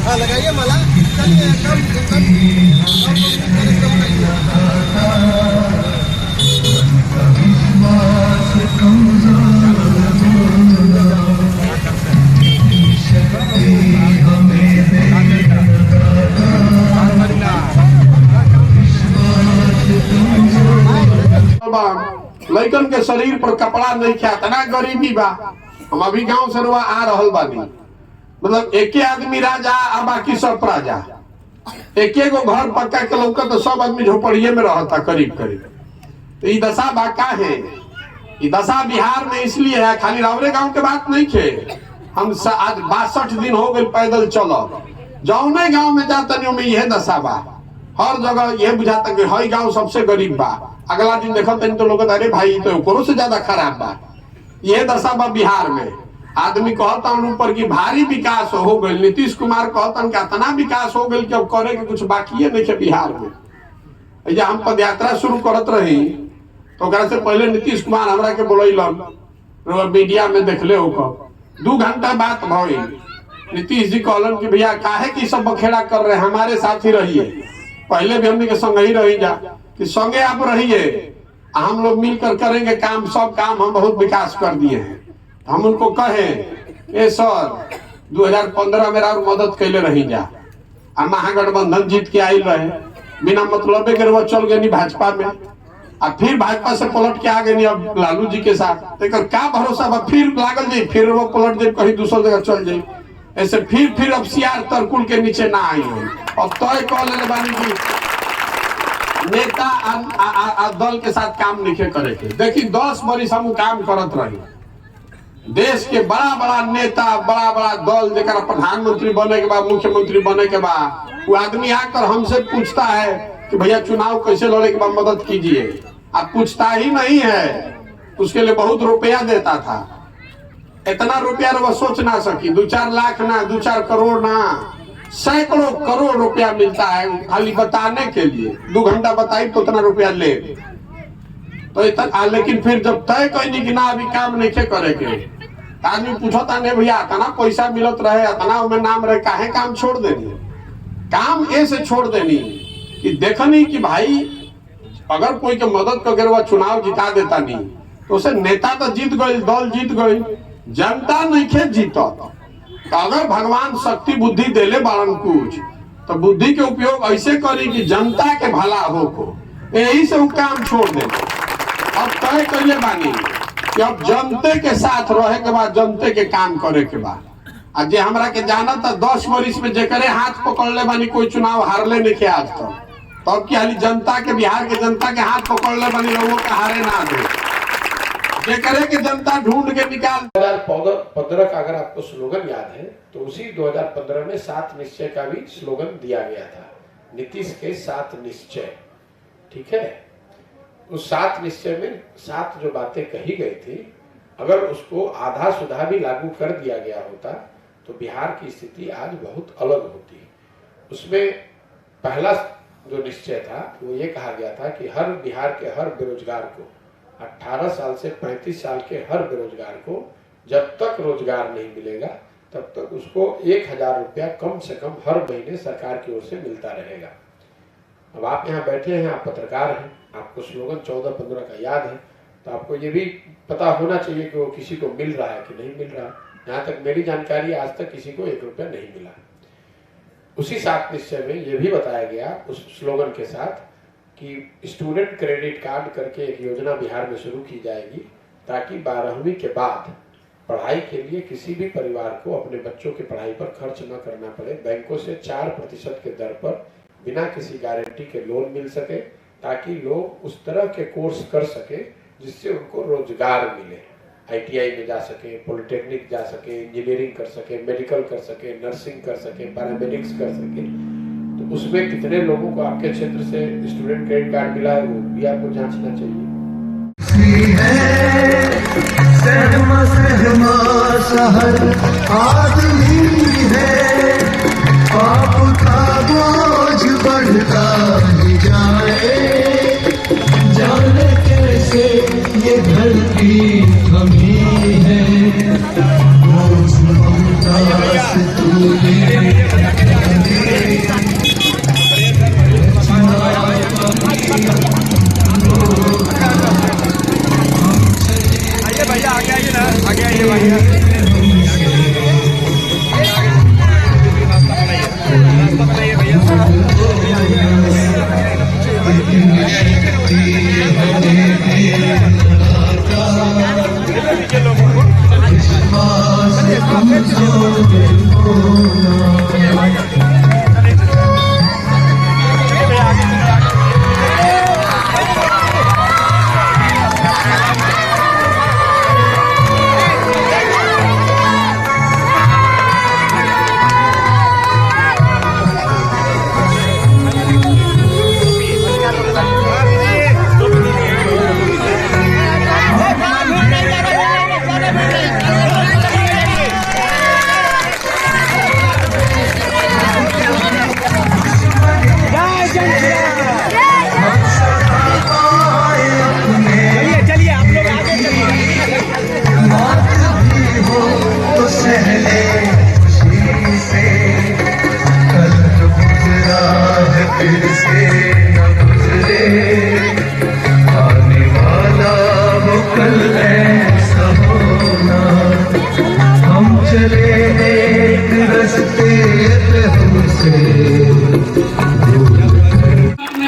लगाइए माला, चलिए एकदम लइकन के शरीर पर कपड़ा नहीं ख्या तना गरीबी बा। हम अभी गांव से रुआ आ रहल बानी, मतलब एके आदमी राजा आ बाकी सब प्रजा, एके गो घर पक्का के लौका तो सब आदमी झोपड़िए में रहता करीब करीब। तो ये दशा बा का है, ये दशा बिहार में इसलिए है, खाली रावरे गांव के बात नहीं थे। हम आज 62 दिन हो गए पैदल चलो, जौने गांव में जाता में यह दशा बा। हर जगह यह बुझाता कि हई गांव सबसे गरीब बा, अगला दिन देखो तो लोग अरे भाई तो ओकरो से ज्यादा खराब बा। यह दशा बा बिहार में। आदमी कहता ऊपर की भारी विकास हो गई, नीतीश कुमार कहता कि इतना विकास हो गई कि अब करे के कुछ बाकी नहीं है बिहार में। जब हम पद यात्रा शुरू करत रही तो से पहले नीतीश कुमार हमरा के बोलन, मीडिया में देखले हो 2 घंटा बात भई। नीतीश जी कहलन कि भैया काहे की सब बखेड़ा कर रहे हैं, हमारे साथ ही रहिए। पहले भी हमने के संग ही रही जा कि संगे आप रहिए, हम लोग मिलकर करेंगे काम, सब काम हम बहुत विकास कर दिए हैं। हम उनको कहे ए सर 2015 में और मदद कैले रही जा, महागठबंधन जीत के आयल रहे, बिना मतलब के वो चल गए भाजपा में, अब फिर भाजपा से पलट के आ गए अब लालू जी के साथ। तो क्या भरोसा बा फिर लागल जाये, फिर वो पलट जाये कहीं दूसरी जगह चल जाये। ऐसे फिर अब सियार तरकुल के नीचे ना आई हो। अब तय कह ले बानी की नेता आ दल के साथ काम नहीं करे के। देखी 10 बरिस हम काम करत रही, देश के बड़ा बड़ा नेता, बड़ा बड़ा दल जरा प्रधानमंत्री बने के बाद, मुख्यमंत्री बने के बाद, वो आदमी आकर हमसे पूछता है कि भैया चुनाव कैसे लड़े के बाद मदद कीजिए। आप पूछता ही नहीं है, उसके लिए बहुत रुपया देता था। इतना रुपया वो सोच ना सकी, 2-4 लाख ना, 2-4 करोड़ ना, सैकड़ों करोड़ रुपया मिलता है खाली बताने के लिए। 2 घंटा बताई तो उतना रुपया ले तो इतना। लेकिन फिर जब तय कहीं कि ना अभी काम नहीं करे के, आदमी पूछता नहीं भैया इतना पैसा मिलत रहे, इतना में नाम रहे, काहे काम छोड़ देनी। काम ऐसे छोड़ देनी कि देखनी कि भाई अगर कोई के मदद करके वह चुनाव जिता देता नहीं तो उसे नेता तो जीत गई, दल जीत गई, जनता नहीं खे जीतत। तो अगर भगवान शक्ति बुद्धि देले बारन कुछ तो बुद्धि के उपयोग ऐसे करी कि जनता के भला हो को, यही से वो काम छोड़ दे। अब तय करिए बानी कि अब जनते के साथ रहे के बाद, जनते के काम करे के बाद। आज हमरा के जाना था 10 बरिस में जेकरे हाथ पकड़ ले बानी कोई चुनाव हारले नहीं आज तक। तब की हाली जनता के, बिहार के जनता के हाथ पकड़ ले बानी, लोगों के हारे ना दे, करे कि जनता ढूंढ के निकाल। 2015 का अगर आपको स्लोगन याद है तो उसी 2015 में 7 निश्चय का भी स्लोगन दिया गया था, नीतीश के 7 निश्चय। ठीक है, उस 7 निश्चय में 7 जो बातें कही गई थी, अगर उसको आधा सुधा भी लागू कर दिया गया होता तो बिहार की स्थिति आज बहुत अलग होती। उसमें पहला जो निश्चय था वो ये कहा गया था कि हर बिहार के हर बेरोजगार को, 18 साल से 35 साल के हर बेरोजगार को जब तक रोजगार नहीं मिलेगा तब तक उसको 1000 रुपया कम से कम हर महीने सरकार की ओर से मिलता रहेगा। अब आप यहाँ बैठे हैं, आप पत्रकार हैं, आपको स्लोगन 14-15 का याद है, तो आपको ये भी पता होना चाहिए कि वो किसी को मिल रहा है कि नहीं मिल रहा। यहाँ तक मेरी जानकारी आज तक किसी को 1 रुपया नहीं मिला। उसी 7 निश्चय में ये भी बताया गया उस स्लोगन के साथ कि स्टूडेंट क्रेडिट कार्ड करके एक योजना बिहार में शुरू की जाएगी ताकि 12वीं के बाद पढ़ाई के लिए किसी भी परिवार को अपने बच्चों की पढ़ाई पर खर्च न करना पड़े। बैंकों से 4% के दर पर बिना किसी गारंटी के लोन मिल सके ताकि लोग उस तरह के कोर्स कर सके जिससे उनको रोजगार मिले। ITI में जा सके, पॉलिटेक्निक जा सके, इंजीनियरिंग कर सके, मेडिकल कर सके, नर्सिंग कर सके, पैरामेडिक्स कर सके। तो उसमें कितने लोगों को आपके क्षेत्र से स्टूडेंट क्रेडिट कार्ड मिला है वो भी आपको जांचना चाहिए। जाने कैसे ये धरती हमी है। आगे आइए ना, आगे आइए भाई। रास्ता बनाइए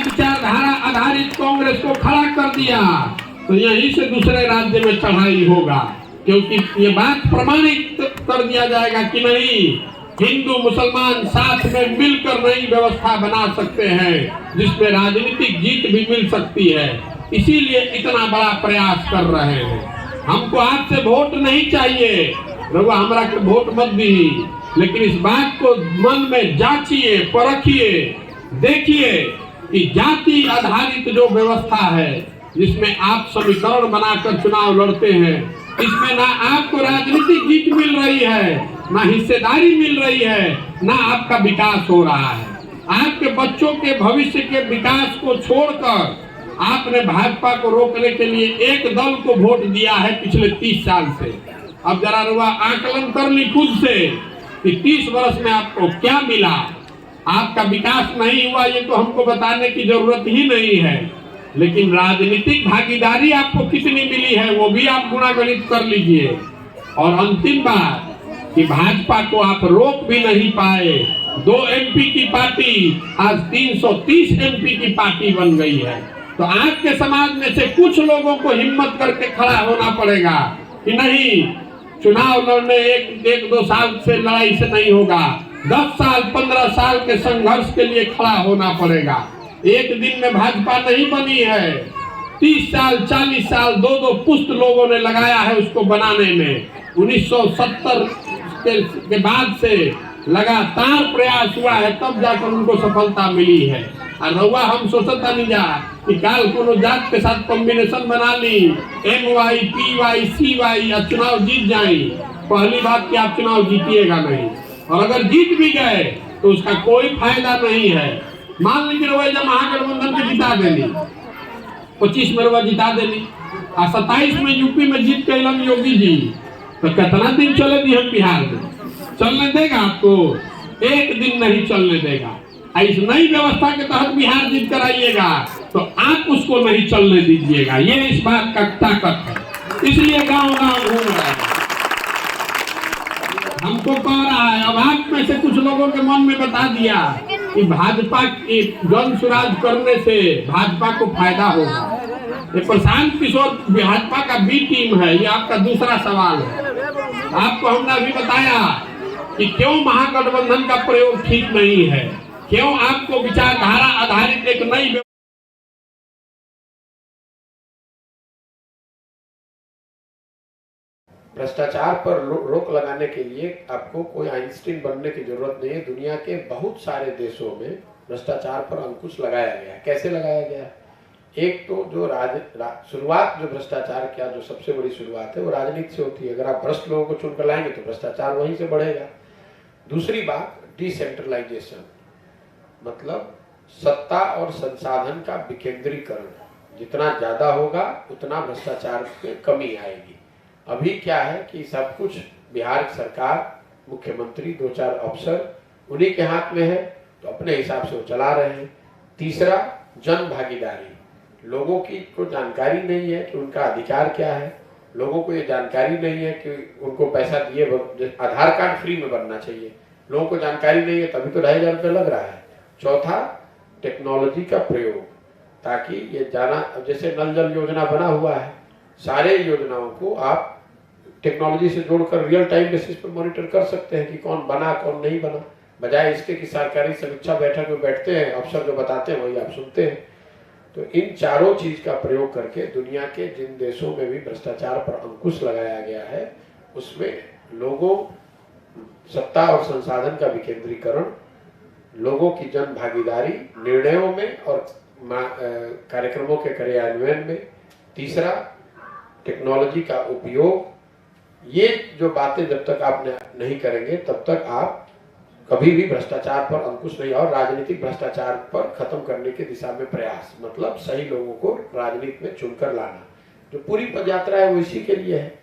विचारधारा आधारित कांग्रेस को खड़ा कर दिया तो यहीं से दूसरे राज्य में चढ़ाई होगा, क्योंकि ये बात प्रमाणित कर दिया जाएगा कि नहीं, हिंदू मुसलमान साथ में मिलकर नई व्यवस्था बना सकते हैं जिसमें राजनीतिक जीत भी मिल सकती है। इसीलिए इतना बड़ा प्रयास कर रहे हैं। हमको आपसे वोट नहीं चाहिए, रघुआ हमरा के वोट मत दी, लेकिन इस बात को मन में जांचिए, परखिए, देखिए कि जाति आधारित जो व्यवस्था है जिसमें आप समीकरण बनाकर चुनाव लड़ते हैं, इसमें ना आपको राजनीतिक जीत मिल रही है, ना हिस्सेदारी मिल रही है, ना आपका विकास हो रहा है। आपके बच्चों के भविष्य के विकास को छोड़कर आपने भाजपा को रोकने के लिए एक दल को वोट दिया है पिछले 30 साल से। अब जरा रुआ आकलन कर ली खुद से कि 30 वर्ष में आपको क्या मिला, आपका विकास नहीं हुआ, ये तो हमको बताने की जरूरत ही नहीं है, लेकिन राजनीतिक भागीदारी आपको कितनी मिली है वो भी आप गुणागणित कर लीजिए। और अंतिम बात कि भाजपा को आप रोक भी नहीं पाए, 2 MP की पार्टी आज 330 MP की पार्टी बन गई है। तो आपके समाज में से कुछ लोगों को हिम्मत करके खड़ा होना पड़ेगा कि नहीं, चुनाव लड़ने एक 2 साल से लड़ाई से नहीं होगा, 10 साल 15 साल के संघर्ष के लिए खड़ा होना पड़ेगा। एक दिन में भाजपा नहीं बनी है, 30 साल 40 साल 2 पुश्त लोगों ने लगाया है उसको बनाने में। 1970 के बाद से लगातार प्रयास हुआ है, तब जाकर उनको सफलता मिली है। और रउआ हम सोचता नहीं जा कि काल कोनो जात के साथ कॉम्बिनेशन बना ली, MY PY CY और चुनाव जीत जाए। पहली बात कि आप चुनाव जीतिएगा नहीं, और अगर जीत भी गए तो उसका कोई फायदा नहीं है। मान लीजिए रउआ जब महागठबंधन को जिता देनी, 25 में रउआ जिता देनी और 27 में यूपी में जीत के एलन योगी जी, तो कितना दिन चले दी हम बिहार में? चलने देगा आपको? एक दिन नहीं चलने देगा। इस नई व्यवस्था के तहत बिहार जीत कर आइएगा तो आप उसको नहीं चलने दीजिएगा। ये इस बात का ताकत है, इसलिए गांव-गांव घूम रहा है, हमको कह रहा है। अब आप में से कुछ लोगों के मन में बता दिया कि भाजपा की जन सुराज करने से भाजपा को फायदा होगा। ये प्रशांत किशोर भाजपा का बी टीम है, ये आपका दूसरा सवाल है। आपको हमने अभी बताया कि क्यों महागठबंधन का प्रयोग ठीक नहीं है, क्यों आपको विचारधारा आधारित एक नई भ्रष्टाचार पर रोक लगाने के लिए आपको कोई आइंस्टीन बनने की जरूरत नहीं है। दुनिया के बहुत सारे देशों में भ्रष्टाचार पर अंकुश लगाया गया है। कैसे लगाया गया? एक तो जो शुरुआत जो भ्रष्टाचार का जो सबसे बड़ी शुरुआत है वो राजनीति से होती है। अगर आप भ्रष्ट लोगों को चुनकर लाएंगे तो भ्रष्टाचार वहीं से बढ़ेगा। दूसरी बात डिसेंट्रलाइजेशन, मतलब सत्ता और संसाधन का विकेंद्रीकरण। जितना ज्यादा होगा उतना भ्रष्टाचार में कमी आएगी। अभी क्या है कि सब कुछ बिहार की सरकार, मुख्यमंत्री, 2-4 अफसर उन्हीं के हाथ में है, तो अपने हिसाब से वो चला रहे हैं। तीसरा, जन भागीदारी। लोगों की को जानकारी नहीं है कि उनका अधिकार क्या है, लोगों को ये जानकारी नहीं है कि उनको पैसा दिए आधार कार्ड फ्री में बनना चाहिए, लोगों को जानकारी नहीं है, तभी तो 2,500 रुपये लग रहा है। चौथा, टेक्नोलॉजी का प्रयोग, ताकि ये जाना, जैसे नल जल योजना बना हुआ है, सारे योजनाओं को आप टेक्नोलॉजी से जोड़कर रियल टाइम बेसिस पर मॉनिटर कर सकते हैं कि कौन बना कौन नहीं बना, बजाय इसके कि सरकारी समीक्षा बैठक में बैठते हैं, अफसर जो बताते हैं वही आप सुनते हैं। तो इन चारों चीज का प्रयोग करके दुनिया के जिन देशों में भी भ्रष्टाचार पर अंकुश लगाया गया है, उसमें लोगों, सत्ता और संसाधन का विकेंद्रीकरण, लोगों की जन भागीदारी निर्णयों में और कार्यक्रमों के क्रियान्वयन में, तीसरा टेक्नोलॉजी का उपयोग, ये जो बातें जब तक आप नहीं करेंगे तब तक आप कभी भी भ्रष्टाचार पर अंकुश नहीं, और राजनीतिक भ्रष्टाचार पर खत्म करने की दिशा में प्रयास, मतलब सही लोगों को राजनीति में चुनकर लाना। जो पूरी पदयात्रा है वो इसी के लिए है।